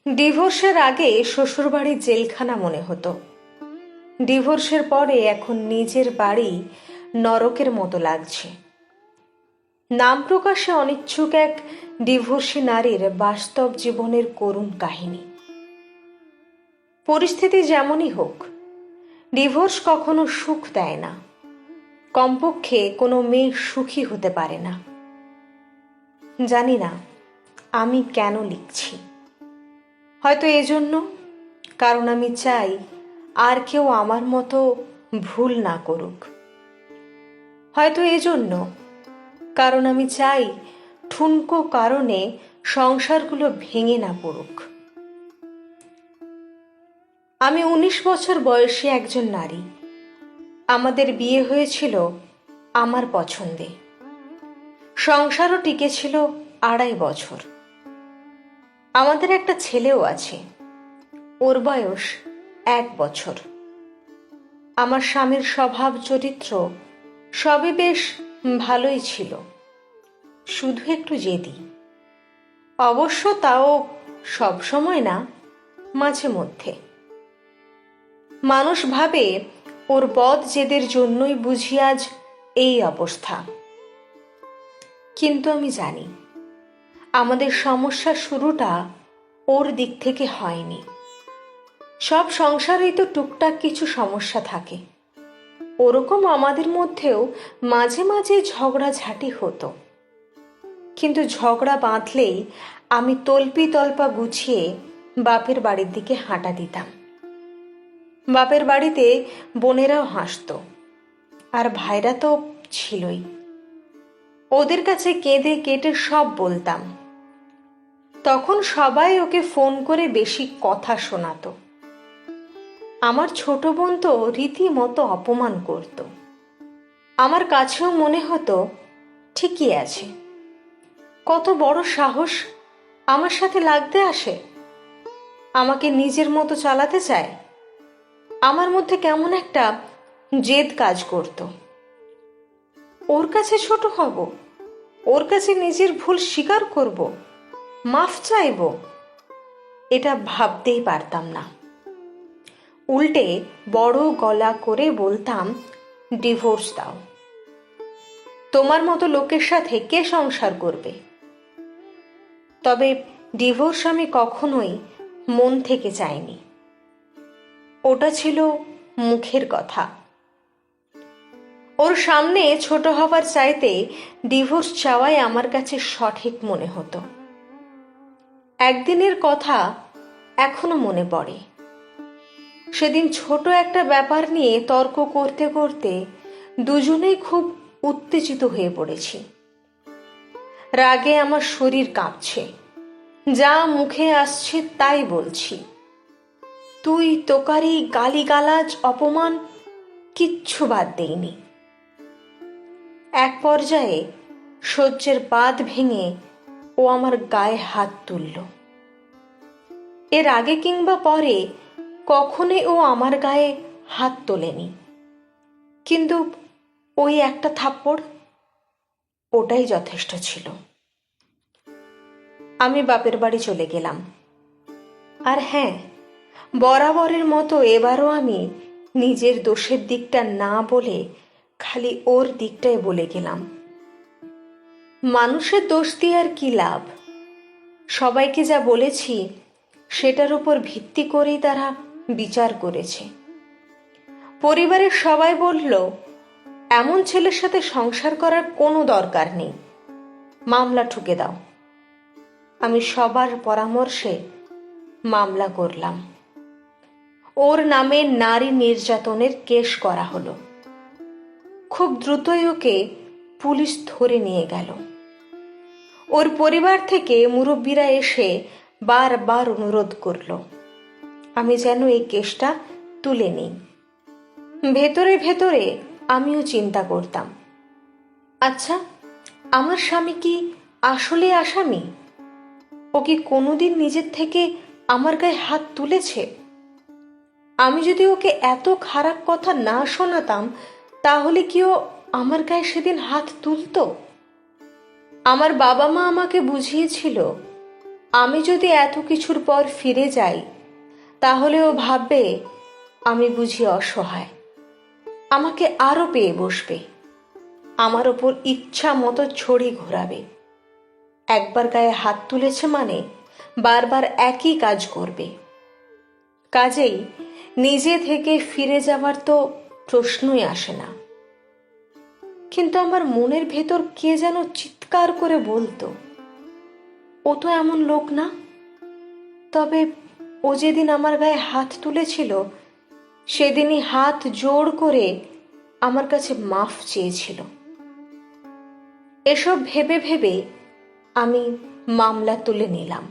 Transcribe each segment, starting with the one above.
ডিভোর্সের আগে শ্বশুরবাড়ির জেলখানা মনে হতো। ডিভোর্সের পরে এখন নিজের বাড়ি নরকের মতো লাগছে। নাম প্রকাশে অনিচ্ছুক এক ডিভোর্সি নারীর বাস্তব জীবনের করুণ কাহিনী। পরিস্থিতি যেমনই হোক, ডিভোর্স কখনো সুখ দেয় না। কমপক্ষে কোনো মেয়ে সুখী হতে পারে না। জানি না আমি কেন লিখছি। হয়তো এজন্য, কারণ আমি চাই আর কেউ আমার মতো ভুল না করুক। হয়তো এজন্য, কারণ আমি চাই ঠুনকো কারণে সংসারগুলো ভেঙে না পড়ুক। আমি 19 বছর বয়সী একজন নারী। আমাদের বিয়ে হয়েছিল আমার পছন্দে। সংসারও টিকেছিল 2.5 বছর। আমাদের একটা ছেলেও আছে, ওর বয়স 1 বছর। আমার স্বামীর স্বভাব চরিত্র সবই বেশ ভালোই ছিল, শুধু একটু জেদি। অবশ্য তাও সব সময় না, মাঝে মধ্যে। মানুষ ভাবে ওর বদ জেদের জন্যই বুঝি আজ এই অবস্থা। কিন্তু আমি জানি আমাদের সমস্যার শুরুটা ওর দিক থেকে হয়নি। সব সংসারেই তো টুকটাক কিছু সমস্যা থাকে। ওরকম আমাদের মধ্যেও মাঝে মাঝে ঝগড়াঝাটি হতো, কিন্তু ঝগড়া বাঁধলেই আমি তল্পি তল্পা গুছিয়ে বাপের বাড়ির দিকে হাঁটা দিতাম। বাপের বাড়িতে বোনেরাও হাসতো, আর ভাইরা তো ছিলই। ওদের কাছে কেঁদে কেটে সব বলতাম। তখন সবাই ওকে ফোন করে বেশি কথা শোনাতো। আমার ছোট বোন তো রীতিমতো অপমান করত। আমার কাছেও মনে হতো ঠিকই আছে, কত বড় সাহস আমার সাথে লাগতে আসে, আমাকে নিজের মতো চালাতে চায়। আমার মধ্যে কেমন একটা জেদ কাজ করত। ওর কাছে ছোট হব, ওর কাছে নিজের ভুল স্বীকার করব, মাফ চাইব, এটা ভাবতেই পারতাম না। উল্টে বড় গলা করে বলতাম, ডিভোর্স দাও। তোমার মতো লোকের সাথে কে সংসার করবে? তবে ডিভোর্স আমি কখনোই মন থেকে চাইনি। ওটা ছিল মুখের কথা। ওর সামনে ছোট হবার চাইতে ডিভোর্স চাওয়াই আমার কাছে সঠিক মনে হতো। একদিনের কথা এখনো মনে পড়ে। সেদিন ছোট একটা ব্যাপার নিয়ে তর্ক করতে করতে দুজনেই খুব উত্তেজিত হয়ে পড়েছি। রাগে আমার শরীর কাঁপছে, যা মুখে আসছে তাই বলছি। তুই তোকারি গালিগালাজ অপমান কিচ্ছু বাদ দেইনি। এক পর্যায়ে সহ্যের বাঁধ ভেঙে ও আমার গায়ে হাত তুলল। এর আগে কিংবা পরে কখনোই ও আমার গায়ে হাত তোলেনি, কিন্তু ওই একটা থাপ্পড়, ওটাই যথেষ্ট ছিল। আমি বাপের বাড়ি চলে গেলাম। আর হ্যাঁ, বরাবরের মতো এবারও আমি নিজের দোষের দিকটা না বলে খালি ওর দিকটাই বলে গেলাম। মানুষের দোষ দিয়ে আর কি লাভ? সবাইকে যা বলেছি সেটার উপর ভিত্তি করেই তারা বিচার করেছে। পরিবারের সবাই বলল, এমন ছেলের সাথে সংসার করার কোনো দরকার নেই, মামলা ঠুকে দাও। আমি সবার পরামর্শে মামলা করলাম। ওর নামে নারী নির্যাতনের কেস করা হলো। খুব দ্রুতই ওকে পুলিশ ধরে নিয়ে গেল। ওর পরিবার থেকে মুরব্বীরা এসে বারবার অনুরোধ করলো আমি যেন এই কেসটা তুলে নিই। ভেতরে ভেতরে আমিও চিন্তা করতাম, আচ্ছা, আমার স্বামী কি আসলে আসামি? ও কি কোনোদিন নিজের থেকে আমার গায়ে হাত তুলেছে? আমি যদি ওকে এত খারাপ কথা না শোনাতাম, তাহলে কি ও আমার গায়ে সেদিন হাত তুলতো? আমার বাবা মা আমাকে বুঝিয়েছিল আমি যদি এত কিছুর পর ফিরে যাই তাহলে ও ভাববে আমি বুঝি অসহায়, আমাকে আরো পেয়ে বসবে, আমার ওপর ইচ্ছা মতো ছড়ি ঘোরাবে। একবার গায়ে হাত তুলেছে মানে বারবার একই কাজ করবে। কাজেই নিজে থেকে ফিরে যাবার তো প্রশ্নই আসে না। কিন্তু আমার মনের ভেতর কে যেন চিৎকার করে বলতো, ও তো এমন লোক না। তবে ও যেদিন আমার গায়ে হাত তুলেছিল সেদিনই হাত জোড় করে আমার কাছে মাফ চেয়েছিল। এসব ভেবে ভেবে আমি মামলা তুলে নিলাম,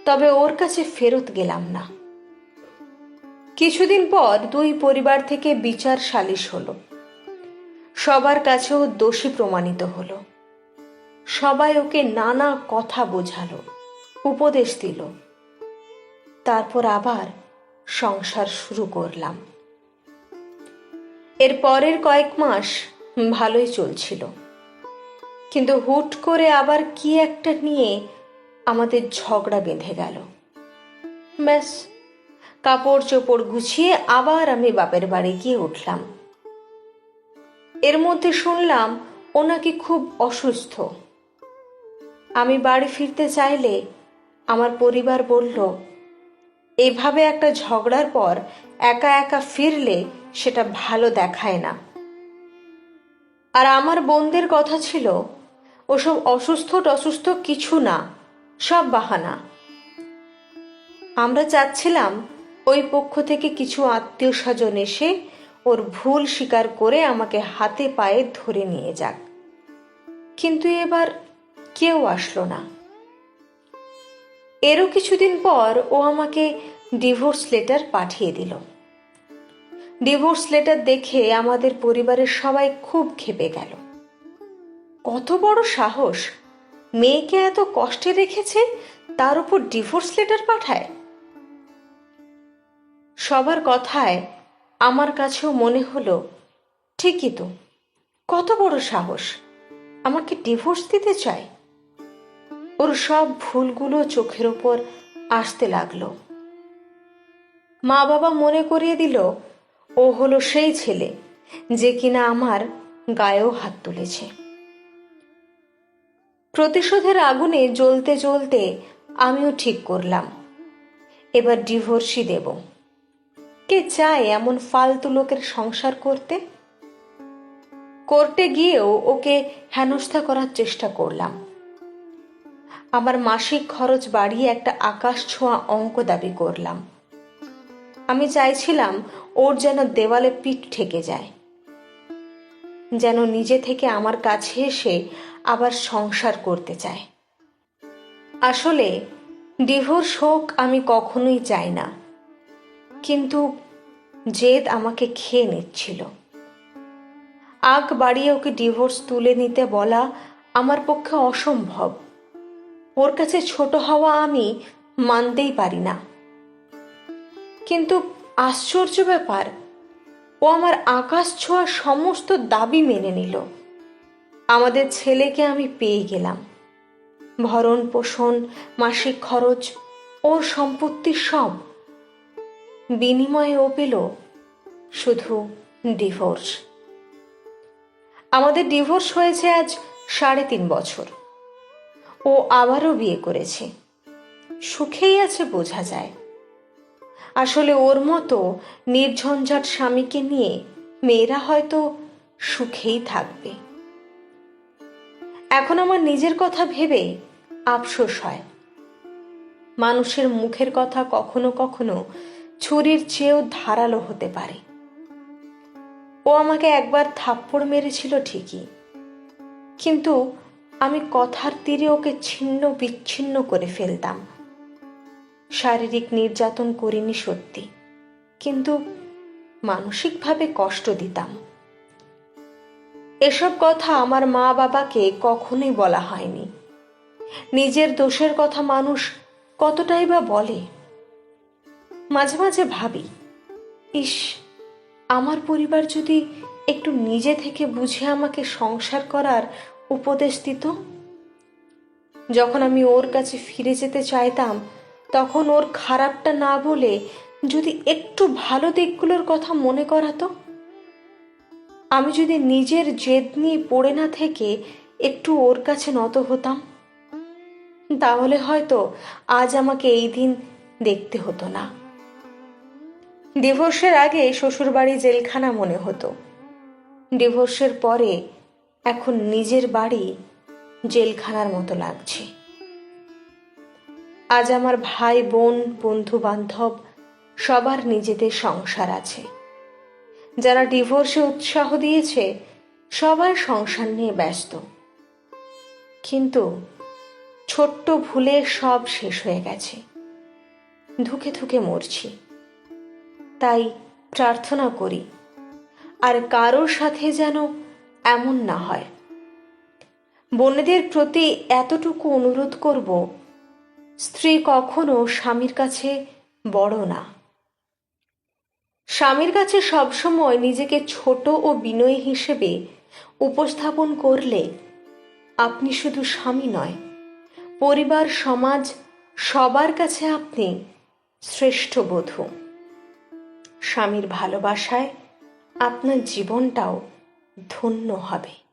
তবে ওর কাছে ফেরত গেলাম না। কিছুদিন পর দুই পরিবার থেকে বিচার সালিশ হলো। সবার কাছেও দোষী প্রমাণিত হলো। সবাই ওকে নানা কথা বোঝালো, উপদেশ দিল। তারপর আবার সংসার শুরু করলাম। এর পরের কয়েক মাস ভালোই চলছিল, কিন্তু হুট করে আবার কি একটা নিয়ে আমাদের ঝগড়া বেঁধে গেল। ব্যাস, কাপড় চোপড় গুছিয়ে আবার আমি বাপের বাড়ি গিয়ে উঠলাম। এর মধ্যে শুনলাম ও নাকি খুব অসুস্থ। আমি বাড়ি ফিরতে চাইলে আমার পরিবার বলল, এভাবে একটা ঝগড়ার পর একা একা ফিরলে সেটা ভালো দেখায় না। আর আমার বোনদের কথা ছিল, ওসব অসুস্থ টসুস্থ কিছু না, সব বাহানা। আমরা চাচ্ছিলাম ওই পক্ষ থেকে কিছু আত্মীয় স্বজন এসে ওর ভুল স্বীকার করে আমাকে হাতে পায়ে ধরে নিয়ে যাক, কিন্তু এবার কেউ আসলো না। এরও কিছুদিন পর ও আমাকে ডিভোর্স লেটার পাঠিয়ে দিল। ডিভোর্স লেটার দেখে আমাদের পরিবারের সবাই খুব ক্ষেপে গেল। কত বড় সাহস, মেয়েকে এত কষ্টে রেখেছে তার উপর ডিভোর্স লেটার পাঠায়। সবার কথায় আমার কাছেও মনে হলো, ঠিকই তো, কত বড় সাহস, আমাকে ডিভোর্স দিতে চায়। ওর সব ভুলগুলো চোখের ওপর আসতে লাগলো। মা বাবা মনে করিয়ে দিল ও হলো সেই ছেলে যে কিনা আমার গায়েও হাত তুলেছে। প্রতিশোধের আগুনে জ্বলতে জ্বলতে আমিও ঠিক করলাম, এবার ডিভোর্সই দেব। কে চায় এমন ফালতু লোকের সংসার করতে? কোর্টে গিয়েও ওকে হেনস্থা করার চেষ্টা করলাম। আমার মাসিক খরচ বাড়িয়ে একটা আকাশ ছোঁয়া অঙ্ক দাবি করলাম। আমি চাইছিলাম ওর যেন দেওয়ালে পিঠ ঠেকে যায়, যেন নিজে থেকে আমার কাছে এসে আবার সংসার করতে চায়। আসলে ডিভোর্স হোক আমি কখনোই চাই না, কিন্তু জেদ আমাকে খেয়ে নিচ্ছিল। আগ বাড়িয়ে ওকে ডিভোর্স তুলে নিতে বলা আমার পক্ষে অসম্ভব। ওর কাছে ছোট হওয়া আমি মানতেই পারি না। কিন্তু আশ্চর্য ব্যাপার, ও আমার আকাশ ছোঁয়া সমস্ত দাবি মেনে নিল। আমাদের ছেলেকে আমি পেয়ে গেলাম, ভরণ পোষণ, মাসিক খরচ, ওর সম্পত্তি সব। বিনিময়ে ও পেল শুধু ডিভোর্স। আমাদের ডিভোর্স হয়েছে আজ 3.5 বছর। ও আবারও বিয়ে করেছে, সুখেই আছে বোঝা যায়। আসলে ওর মতো নির্ঝঞ্ঝাট স্বামীকে নিয়ে মেয়েরা হয়তো সুখেই থাকবে। এখন আমার নিজের কথা ভেবে আফসোস হয়। মানুষের মুখের কথা কখনো কখনো ছুরির চেয়েও ধারালো হতে পারে। ও আমাকে একবার থাপ্পড় মেরেছিল ঠিকই, কিন্তু আমি কথার তীরে ওকে ছিন্ন বিচ্ছিন্ন করে ফেলতাম। শারীরিক নির্যাতন করিনি সত্যি, কিন্তু মানসিকভাবে কষ্ট দিতাম। এসব কথা আমার মা বাবাকে কখনোই বলা হয়নি। নিজের দোষের কথা মানুষ কতটাই বা বলে। মাঝে মাঝে ভাবি, ইস, আমার পরিবার যদি একটু নিজে থেকে বুঝে আমাকে সংসার করার উপদেশ দিত। যখন আমি ওর কাছে ফিরে যেতে চাইতাম, তখন ওর খারাপটা না বলে যদি একটু ভালো দিকগুলোর কথা মনে করাতো, আমি যদি নিজের জেদ নিয়ে পড়ে না থেকে একটু ওর কাছে নত হতাম, তাহলে হয়তো আজ আমাকে এই দিন দেখতে হতো না। ডিভোর্সের আগে শ্বশুরবাড়ি জেলখানা মনে হতো, ডিভোর্সের পরে এখন নিজের বাড়ি জেলখানার মতো লাগছে। আজ আমার ভাই বোন, বন্ধু বান্ধব সবার নিজেদের সংসার আছে। যারা ডিভোর্সে উৎসাহ দিয়েছে সবার সংসার নিয়ে ব্যস্ত, কিন্তু ছোট্ট ভুলে সব শেষ হয়ে গেছে। ধুকে ধুকে মরছি। তাই প্রার্থনা করি আর কারোর সাথে যেন এমন না হয়। বোনেদের প্রতি এতটুকু অনুরোধ করব, স্ত্রী কখনো স্বামীর কাছে বড় না। স্বামীর কাছে সবসময় নিজেকে ছোট ও বিনয়ী হিসেবে উপস্থাপন করলে আপনি শুধু স্বামী নয়, পরিবার, সমাজ সবার কাছে আপনি শ্রেষ্ঠ বধূ। স্বামীর ভালোবাসায় আপনার জীবনটাও ধন্য হবে।